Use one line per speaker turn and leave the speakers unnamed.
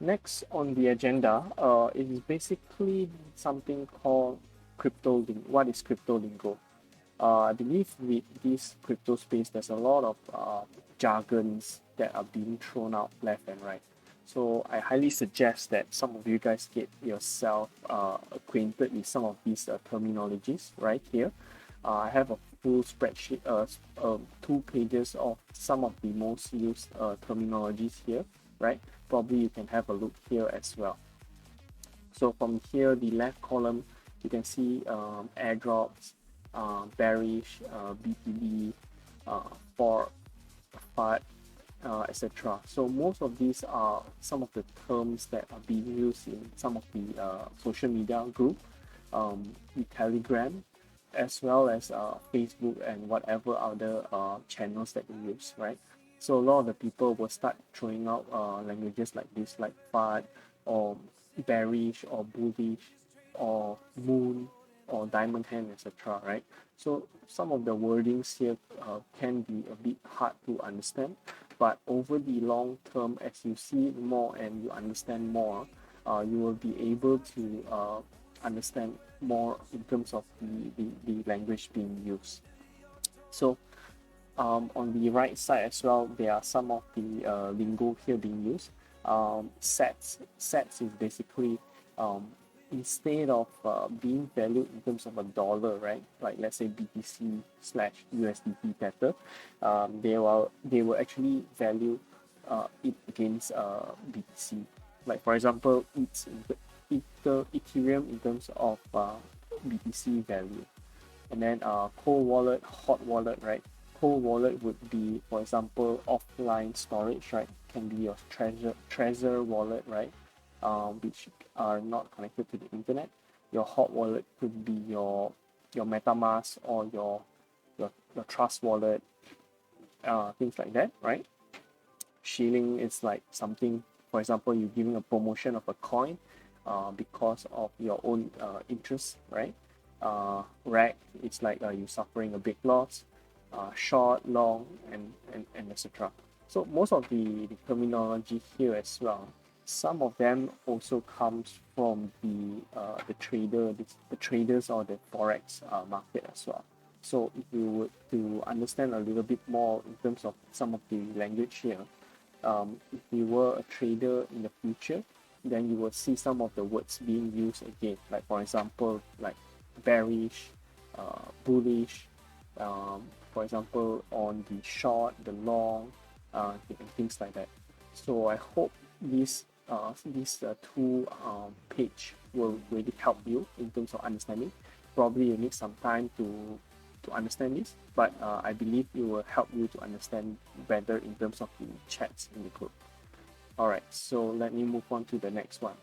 Next on the agenda is basically something called crypto link. What is crypto lingo? I believe with this crypto space, there's a lot of jargons that are being thrown out left and right. So I highly suggest that some of you guys get yourself acquainted with some of these terminologies right here. I have a full spreadsheet, 2 pages of some of the most used terminologies here, right? Probably you can have a look here as well. So from here, the left column, you can see airdrops, bearish, BTB, for FUD, etc. So most of these are some of the terms that are being used in some of the social media group, the Telegram, as well as Facebook and whatever other channels that you use, right? So a lot of the people will start throwing out languages like this, like FUD or bearish or bullish or moon or diamond hand, etc. Right? So some of the wordings here can be a bit hard to understand, but over the long term, as you see it more and you understand more, you will be able to understand more in terms of the language being used. So on the right side as well, there are some of the lingo here being used. Sats is basically instead of being valued in terms of a dollar, right? Like let's say BTC slash USDT Tether, they will actually value it against BTC. Like for example, it's Ethereum in terms of BTC value, and then cold wallet, hot wallet, right? Cold wallet would be, for example, offline storage, right? Can be your treasure wallet, right? Which are not connected to the internet. Your hot wallet could be your MetaMask or your Trust wallet, things like that, right? Shilling is like something, for example, you're giving a promotion of a coin because of your own interest, right? Rag, it's like you suffering a big loss. Short, long, and etc. So most of the terminology here as well. Some of them also comes from the traders or the forex market as well. So if you were to understand a little bit more in terms of some of the language here, if you were a trader in the future, then you will see some of the words being used again. Like for example, like bearish, bullish, for example, on the short, the long, and things like that. So I hope this two page will really help you in terms of understanding. Probably you need some time to understand this, but I believe it will help you to understand better in terms of the chats in the group. All right, so let me move on to the next one.